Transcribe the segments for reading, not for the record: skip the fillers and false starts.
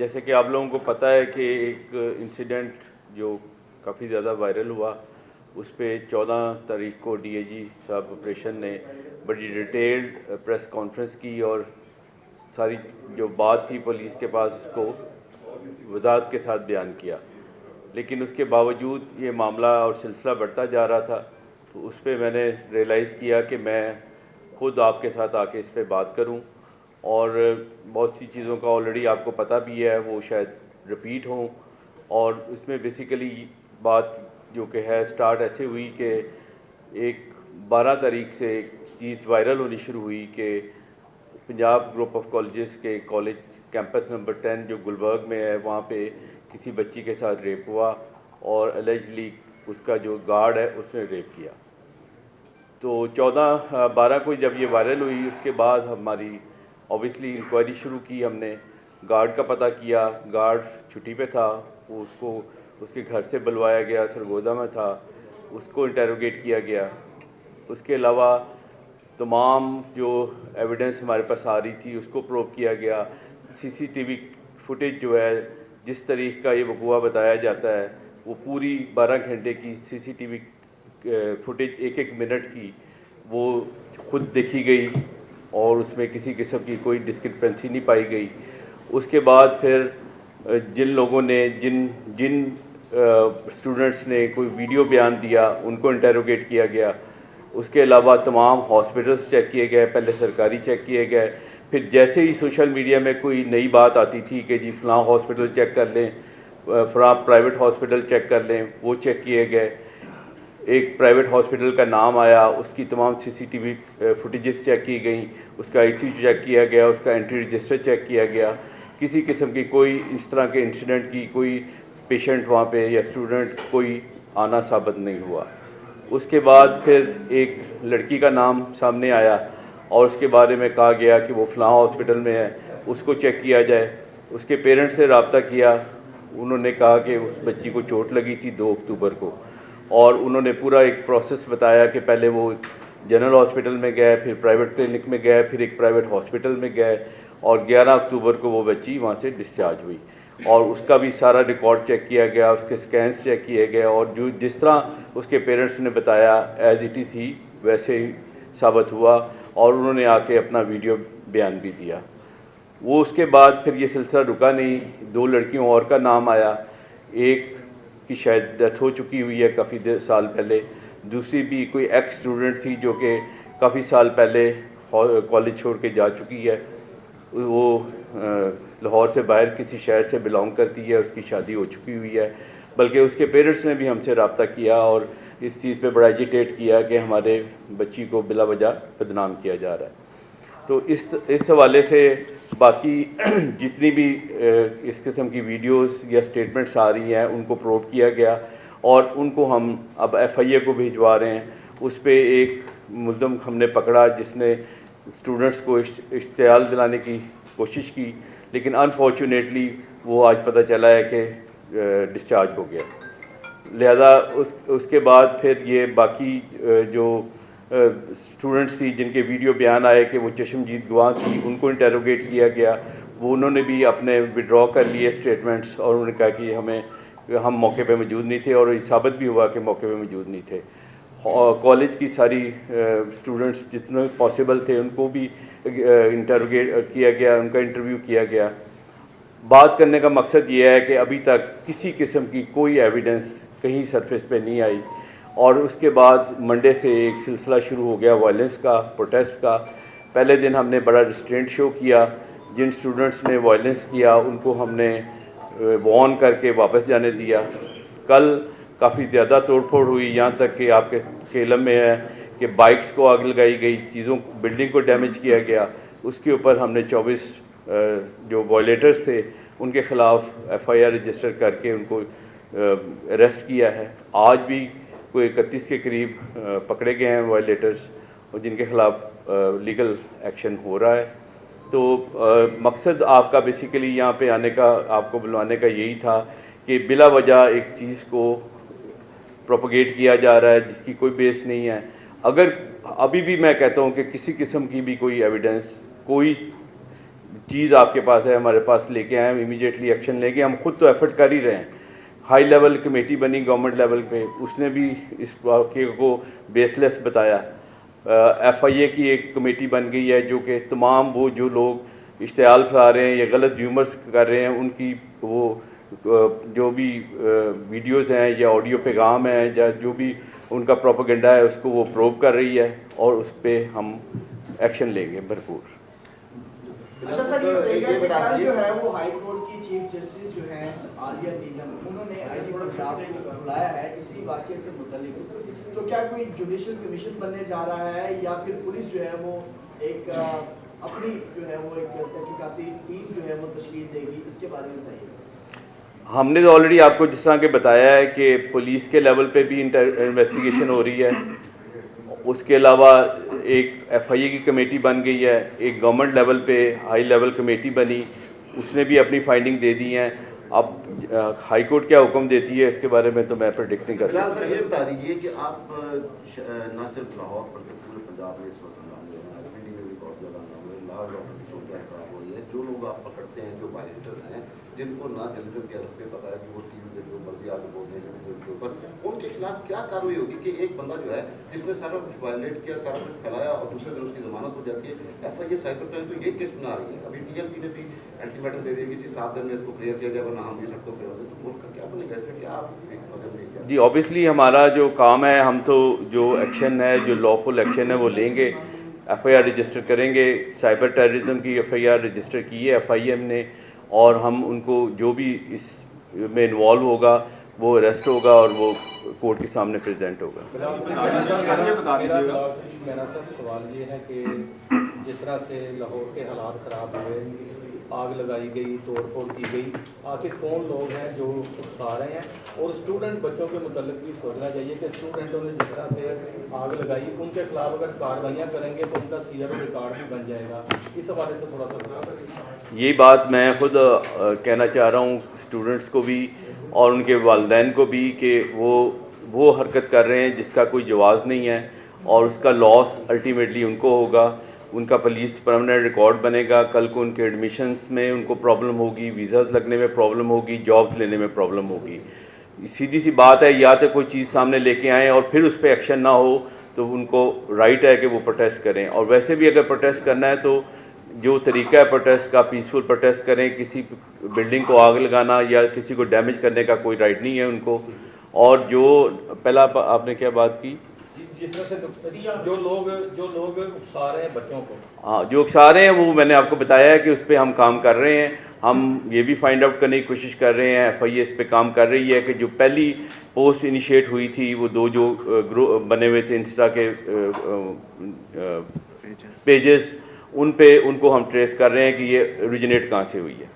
جیسے کہ آپ لوگوں کو پتہ ہے کہ ایک انسیڈنٹ جو کافی زیادہ وائرل ہوا، اس پہ 14 تاریخ کو ڈی اے جی صاحب آپریشن نے بڑی ڈیٹیلڈ پریس کانفرنس کی اور ساری جو بات تھی پولیس کے پاس اس کو وضاحت کے ساتھ بیان کیا. لیکن اس کے باوجود یہ معاملہ اور سلسلہ بڑھتا جا رہا تھا، تو اس پہ میں نے ریئلائز کیا کہ میں خود آپ کے ساتھ آ کے اس پہ بات کروں. اور بہت سی چیزوں کا آلریڈی آپ کو پتہ بھی ہے، وہ شاید رپیٹ ہوں. اور اس میں بیسیکلی بات جو کہ ہے سٹارٹ ایسے ہوئی کہ ایک 12 تاریخ سے ایک چیز وائرل ہونی شروع ہوئی کہ پنجاب گروپ آف کالجز کے کالج کیمپس نمبر 10 جو گلبرگ میں ہے، وہاں پہ کسی بچی کے ساتھ ریپ ہوا اور الیجلی اس کا جو گارڈ ہے اس نے ریپ کیا. تو 14/12 کو جب یہ وائرل ہوئی، اس کے بعد ہماری اوبیسلی انکوائری شروع کی. ہم نے گارڈ کا پتہ کیا. گارڈ چھٹی پہ تھا، اس کو اس کے گھر سے بلوایا گیا، سرگودا میں تھا، اس کو انٹیروگیٹ کیا گیا. اس کے علاوہ تمام جو ایویڈنس ہمارے پاس آ رہی تھی اس کو پروو کیا گیا. سی سی ٹی وی فوٹیج جو ہے، جس طریق کا یہ وقوع بتایا جاتا ہے، وہ پوری 12 گھنٹے کی سی سی ٹی وی فوٹیج ایک ایک منٹ کی وہ خود دیکھی گئی اور اس میں کسی قسم کی کوئی ڈسکرپنسی نہیں پائی گئی. اس کے بعد پھر جن لوگوں نے جن اسٹوڈنٹس نے کوئی ویڈیو بیان دیا ان کو انٹیروگیٹ کیا گیا. اس کے علاوہ تمام ہاسپٹلس چیک کیے گئے، پہلے سرکاری چیک کیے گئے، پھر جیسے ہی سوشل میڈیا میں کوئی نئی بات آتی تھی کہ جی فلاں ہاسپٹل چیک کر لیں، فلاں پرائیویٹ ہاسپٹل چیک کر لیں، وہ چیک کیے گئے. ایک پرائیویٹ ہاسپٹل کا نام آیا، اس کی تمام C C T V footages check کی گئیں، اس کا آئی سی چیک کیا گیا، اس کا انٹری رجسٹر چیک کیا گیا. کسی قسم کی کوئی اس طرح کے انسیڈنٹ کی کوئی پیشنٹ وہاں پہ یا اسٹوڈنٹ کوئی آنا ثابت نہیں ہوا. اس کے بعد پھر ایک لڑکی کا نام سامنے آیا اور اس کے بارے میں کہا گیا کہ وہ فلاں ہاسپٹل میں ہے، اس کو چیک کیا جائے. اس کے پیرنٹس سے رابطہ کیا، انہوں نے کہا کہ اس بچی کو چوٹ لگی تھی 2 اکتوبر کو، اور انہوں نے پورا ایک پروسیس بتایا کہ پہلے وہ جنرل ہاسپٹل میں گئے، پھر پرائیویٹ کلینک میں گئے، پھر ایک پرائیویٹ ہاسپٹل میں گئے، اور 11 اکتوبر کو وہ بچی وہاں سے ڈسچارج ہوئی. اور اس کا بھی سارا ریکارڈ چیک کیا گیا، اس کے سکینز چیک کیے گئے، اور جس طرح اس کے پیرنٹس نے بتایا ایز اٹ از ہی ویسے ہی ثابت ہوا. اور انہوں نے آ کے اپنا ویڈیو بیان بھی دیا. وہ اس کے بعد پھر یہ سلسلہ رکا نہیں. 2 لڑکیوں اور کا نام آیا، ایک کی شاید ڈیتھ ہو چکی ہوئی ہے کافی سال پہلے، دوسری بھی کوئی ایکس اسٹوڈنٹ تھی جو کہ کافی سال پہلے کالج چھوڑ کے جا چکی ہے. وہ لاہور سے باہر کسی شہر سے بلانگ کرتی ہے، اس کی شادی ہو چکی ہوئی ہے. بلکہ اس کے پیرنٹس نے بھی ہم سے رابطہ کیا اور اس چیز پہ بڑا ایجیٹیٹ کیا کہ ہمارے بچی کو بلا وجہ بدنام کیا جا رہا ہے. تو اس حوالے سے باقی جتنی بھی اس قسم کی ویڈیوز یا اسٹیٹمنٹس آ رہی ہیں ان کو پروو کیا گیا، اور ان کو ہم اب ایف آئی اے کو بھیجوا رہے ہیں. اس پہ ایک ملزم ہم نے پکڑا جس نے اسٹوڈنٹس کو اشتعال دلانے کی کوشش کی، لیکن انفارچونیٹلی وہ آج پتہ چلا ہے کہ ڈسچارج ہو گیا. لہذا اس کے بعد پھر یہ باقی جو اسٹوڈنٹس تھی جن کے ویڈیو بیان آئے کہ وہ چشمدید گواہ تھی، ان کو انٹیروگیٹ کیا گیا. وہ انہوں نے بھی اپنے وڈرا کر لیے اسٹیٹمنٹس، اور انہوں نے کہا کہ ہم موقع پہ موجود نہیں تھے، اور یہ ثابت بھی ہوا کہ موقع پہ موجود نہیں تھے. کالج کی ساری اسٹوڈنٹس جتنے پاسبل تھے ان کو بھی انٹیروگیٹ کیا گیا، ان کا انٹرویو کیا گیا. بات کرنے کا مقصد یہ ہے کہ ابھی تک کسی قسم کی کوئی ایویڈنس کہیں سرفیس پہ نہیں آئی. اور اس کے بعد منڈے سے ایک سلسلہ شروع ہو گیا وائلنس کا، پروٹیسٹ کا. پہلے دن ہم نے بڑا ریسٹرینٹ شو کیا. جن اسٹوڈنٹس نے وائلنس کیا ان کو ہم نے وارن کر کے واپس جانے دیا. کل کافی زیادہ توڑ پھوڑ ہوئی، یہاں تک کہ آپ کے علم میں ہے کہ بائکس کو آگ لگائی گئی، بلڈنگ کو ڈیمیج کیا گیا. اس کے اوپر ہم نے 24 جو وائلیٹرز تھے ان کے خلاف ایف آئی آر رجسٹر کر کے ان کو اریسٹ کیا ہے. آج بھی کوئی 31 کے قریب پکڑے گئے ہیں وائلیٹرز، اور جن کے خلاف لیگل ایکشن ہو رہا ہے. تو مقصد آپ کا بیسیکلی یہاں پہ آنے کا، آپ کو بلوانے کا یہی تھا کہ بلا وجہ ایک چیز کو پروپیگیٹ کیا جا رہا ہے جس کی کوئی بیس نہیں ہے. اگر ابھی بھی میں کہتا ہوں کہ کسی قسم کی بھی کوئی ایویڈنس، کوئی چیز آپ کے پاس ہے ہمارے پاس لے کے آئیں، ہم امیڈیٹلی ایکشن لیں گے. ہم خود تو ایفرٹ کر ہی رہے ہیں. ہائی لیول کمیٹی بنی گورنمنٹ لیول پہ، اس نے بھی اس واقعے کو بیس لیس بتایا. ایف آئی اے کی ایک کمیٹی بن گئی ہے جو کہ تمام وہ جو لوگ اشتعال پھیلا رہے ہیں یا غلط ریومرز کر رہے ہیں ان کی وہ جو بھی ویڈیوز ہیں یا آڈیو پیغام ہیں یا جو بھی ان کا پروپیگنڈا ہے اس کو وہ پروب کر رہی ہے اور اس پہ ہم ایکشن لیں گے بھرپور. اچھا سر، یہ بتائیے کہ کل جو ہے وہ ہائی کورٹ کی چیف جسٹس جو ہیں عالیہ نیلم، انہوں نے آئی ٹی کو بلایا ہے اسی واقعے سے متعلق. تو کیا کوئی جوڈیشل کمیشن بننے جا رہا ہے یا پھر پولیس جو ہے وہ ایک اپنی جو ہے وہ ایک تحقیقاتی ٹیم جو ہے وہ تشکیل دے گی؟ اس کے بارے میں بتائیے. ہم نے تو آلریڈی آپ کو جس طرح کہ بتایا ہے کہ پولیس کے لیول پہ بھی انویسٹیگیشن ہو رہی ہے. اس کے علاوہ ایک ایف آئی اے کی کمیٹی بن گئی ہے، ایک گورنمنٹ لیول پہ ہائی لیول کمیٹی بنی، اس نے بھی اپنی فائنڈنگ دے دی ہیں. اب ہائی کورٹ کیا حکم دیتی ہے اس کے بارے میں تو میں پریڈکٹ نہیں کر سکتا. سر یہ بتا دیجیے کہ آپ نہ صرف لاہور بلکہ پورے پنجاب میں اس وقت پنڈی میں بھی بہت زیادہ لاہور کی صورتحال خراب ہو رہی ہے. جو لوگ آپ پکڑتے ہیں جو وائلیٹرز ہیں جن کو نہ جلد کے رخ پہ پتا ہے کہ وہ ٹی وی پہ جو مرضی آگے بولتے ہیں کے اوپر، ان کے خلاف کیا کارروائی ہوگی کہ ایک بندہ جو ہے جس نے سارا کچھ وائلیٹ کیا، سارا کچھ پھیلایا اور دوسرے دن اس کی ضمانت ہو جاتی ہے. F I A cyber crime تو یہ کیس بنا رہی ہے. ابھی ٹی ایل پی نے بھی الٹیمیٹم دے دیا کہ جی 7 دن میں اس کو کلیئر کیا جائے ورنہ ہم بھی سڑکوں پہ ہوتے. تو ملک کا کیا بنے گا اس میں؟ کیا آپ ایک قدم لے کے؟ جی اوبیسلی ہمارا جو کام ہے، ہم تو جو ایکشن ہے جو لافل ایکشن ہے وہ لیں گے. ایف آئی آر رجسٹر کریں گے. سائبر ٹیررزم کی ایف آئی آر رجسٹر کی ہے ایف آئی ایم نے، اور ہم ان کو جو بھی اس میں انوالو ہوگا وہ اریسٹ ہوگا اور وہ کورٹ کے سامنے پریزنٹ ہوگا. میرا سب سوال یہ ہے کہ جس طرح سے لاہور کے حالات خراب ہوئے، آگ لگائی گئی، توڑ پھوڑ کی گئی، آخر کون لوگ ہیں جو اکسا رہے ہیں؟ اور اسٹوڈنٹ بچوں کے متعلق بھی سوچنا چاہیے کہ اسٹوڈنٹوں نے جس طرح سے آگ لگائی ان کے خلاف اگر کارروائیاں کریں گے تو ان کا سی آر او ریکارڈ بھی بن جائے گا. اس حوالے سے تھوڑا سا بتا دیں. یہی بات میں خود کہنا چاہ رہا ہوں اسٹوڈنٹس کو بھی اور ان کے والدین کو بھی کہ وہ حرکت کر رہے ہیں جس کا کوئی جواز نہیں ہے اور اس کا لاس الٹیمیٹلی ان کو ہوگا. ان کا پولیس پرماننٹ ریکارڈ بنے گا. کل کو ان کے ایڈمیشنس میں ان کو پرابلم ہوگی، ویزاز لگنے میں پرابلم ہوگی، جابس لینے میں پرابلم ہوگی. سیدھی سی بات ہے، یا تو کوئی چیز سامنے لے کے آئیں اور پھر اس پہ ایکشن نہ ہو تو ان کو رائٹ ہے کہ وہ پروٹیسٹ کریں. اور ویسے بھی اگر پروٹیسٹ کرنا ہے تو جو طریقہ ہے پروٹیسٹ کا پیسفل پروٹیسٹ کریں. کسی بلڈنگ کو آگ لگانا یا کسی کو ڈیمیج کرنے کا کوئی رائٹ نہیں ہے ان کو. اور جو پہلا آپ نے کیا بات کی؟ جس طرح سے جو لوگ اکسا رہے ہیں بچوں کو، ہاں جو اکسا رہے ہیں وہ میں نے آپ کو بتایا ہے کہ اس پہ ہم کام کر رہے ہیں. ہم یہ بھی فائنڈ آؤٹ کرنے کی کوشش کر رہے ہیں، ایف آئی اے اس پہ کام کر رہی ہے کہ جو پہلی پوسٹ انیشیٹ ہوئی تھی وہ 2 جو گروپ بنے ہوئے تھے انسٹا کے پیجز، ان کو ہم ٹریس کر رہے ہیں کہ یہ اوریجنیٹ کہاں سے ہوئی ہے.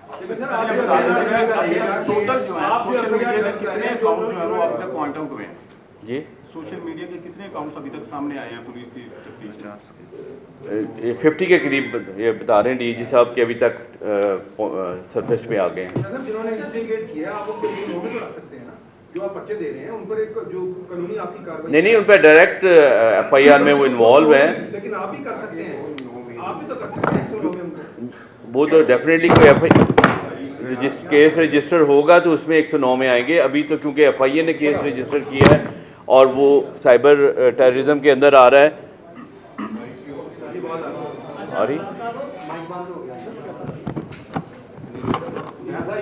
جی سوشل میڈیا کے کتنے اکاؤنٹس ابھی تک سامنے آئے ہیں پولیس کی تفتیش میں؟ 50 کے قریب یہ بتا رہے ہیں ڈی جی صاحب کہ ابھی تک سرفیس پہ آ گئے ہیں. جنہوں نے انویسٹیگیٹ کیا آپ ان کے نام تو رکھ سکتے ہیں نا، جو آپ پرچے دے رہے ہیں ان پر ایک جو قانونی آپ کی کارروائی نہیں ان پہ ڈائریکٹ ایف آئی آر میں وہ انوالو ہیں. لیکن آپ بھی کر سکتے ہیں، آپ بھی تو کر سکتے ہیں 109 میں ان کو. وہ تو ڈیفینیٹلی کوئی کیس رجسٹر ہوگا تو اس میں 109 میں آئیں گے. ابھی تو کیونکہ ایف آئی اے نے کیس رجسٹر کیا ہے اور وہ سائبر ٹیررزم کے اندر آ رہا ہے.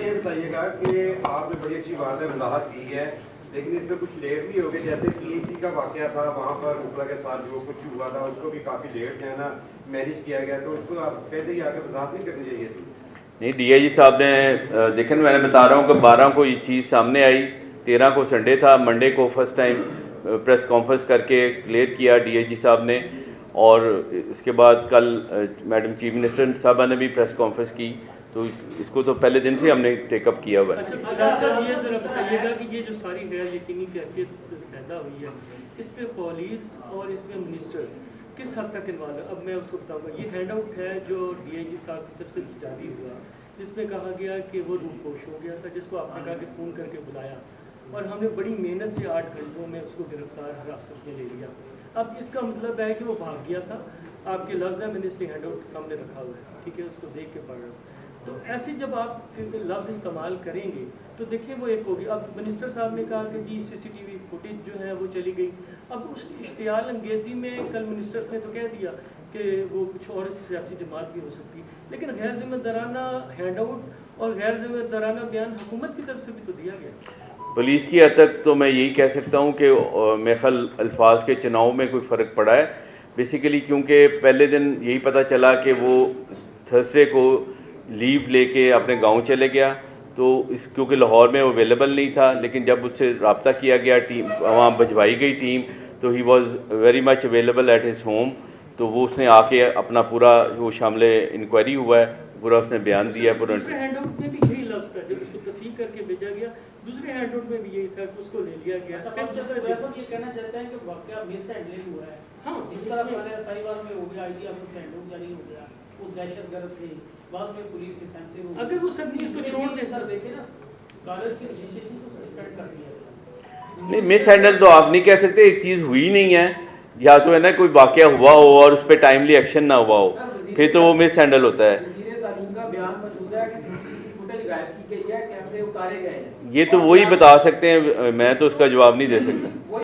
یہ بتائیے گا کہ آپ نے بڑی اچھی بات ہے وضاحت کی ہے، لیکن اس میں کچھ لیٹ بھی ہو گئے. جیسے پی ایس سی کا واقعہ تھا، وہاں پر اوپر کے ساتھ جو کچھ ہوا تھا اس کو بھی کافی لیٹ جو ہے نا مینیج کیا گیا، تو اس کو آپ پہلے ہی آ کے وضاحت نہیں کرنی چاہیے تھی. نہیں ڈی آئی جی صاحب نے دیکھیں میں نے بتا رہا ہوں کہ 12 کو یہ چیز سامنے آئی، 13 کو سنڈے تھا، منڈے کو فرسٹ ٹائم پریس کانفرنس کر کے کلیئر کیا ڈی آئی جی صاحب نے. اور اس کے بعد کل میڈم چیف منسٹر صاحبہ نے بھی پریس کانفرنس کی. تو اس کو تو پہلے دن سے ہم نے ٹیک اپ کیا ہوا ہے. اچھا سر یہ ذرا بتائیے گا کہ یہ جو ساری غیر یقینی کیفیت پیدا ہوئی ہے اس پہ پولیس اور اس میں منسٹر کس حد تک انوالو ہے؟ اب میں اس کو بتاؤں گا. یہ ہینڈ آؤٹ ہے جو ڈی آئی جی صاحب کی طرف سے جاری ہوا، جس میں کہا گیا کہ وہ روح پوش ہو گیا تھا، جس کو آپ نے کہا کہ فون کر کے بلایا اور ہم نے بڑی محنت سے 8 گھنٹوں میں اس کو گرفتار حراست میں لے لیا. اب اس کا مطلب ہے کہ وہ بھاگ گیا تھا. آپ کے لفظ ہیں، میں نے اس لیے ہینڈ آؤٹ سامنے رکھا ہوا ہے، ٹھیک ہے، اس کو دیکھ کے پڑھ رہا ہوں. تو ایسے جب آپ لفظ استعمال کریں گے تو دیکھیں وہ ایک ہوگی. اب منسٹر صاحب نے کہا کہ جی CCTV فوٹیج جو ہے وہ چلی گئی. اب اس اشتعال انگیزی میں کل منسٹر نے تو کہہ دیا کہ وہ کچھ اور سیاسی جماعت بھی ہو سکتی ہے, لیکن غیر ذمہ دارانہ ہینڈ آؤٹ اور غیر ذمہ دارانہ بیان حکومت کی طرف سے بھی تو دیا گیا. پولیس کی حد تک تو میں یہی کہہ سکتا ہوں کہ میرے خیال الفاظ کے چناؤ میں کوئی فرق پڑا ہے بیسیکلی, کیونکہ پہلے دن یہی پتہ چلا کہ وہ تھرسڈے کو لیو لے کے اپنے گاؤں چلے گیا, تو کیونکہ لاہور میں وہ اویلیبل نہیں تھا, لیکن جب اس سے رابطہ کیا گیا ٹیم وہاں بھجوائی گئی ٹیم تو he was very much available at his home. تو وہ اس نے آ کے اپنا پورا وہ شامل انکوائری ہوا ہے, پورا اس نے بیان دیا ہے پورا. دوسرے ہینڈ آؤٹ میں بھی یہی لفظ تھا جب اس کو تصحیح کر کے بھیجا گیا, دوسرے ہینڈ آؤٹ میں بھی یہی تھا کہ اس کو لے لیا گیا. یہ کہنا چاہتے ہیں کہ واقعہ مس ہینڈلنگ ہوا ہے. ہاں اس طرح ہمارے ساہیوال میں ہو گیا, آئی جی آپ کو ہینڈ آؤٹ جاری ہو گیا اس دہشت گرد سے, بعد میں پولیس ڈیفینسو ہو گئی. اگر وہ سب نہیں اس کو چھوڑ دیں سر, دیکھیں نا کالج کی رجسٹریشن کو سسپینڈ کر دیا گیا. نہیں, مس ہینڈل تو آپ نہیں کہہ سکتے, ایک چیز ہوئی نہیں ہے, یا تو ہے نا کوئی واقعہ ہوا ہو اور اس پہ ٹائملی ایکشن نہ ہوا ہو, پھر تو وہ مس ہینڈل ہوتا ہے. وزیر تعلیم کا بیان موجود ہے کہ CCTV فوٹیج غائب کی گئی ہے, کیمرے اتارے گئے ہیں. یہ تو وہی بتا سکتے ہیں, میں تو اس کا جواب نہیں دے سکتا.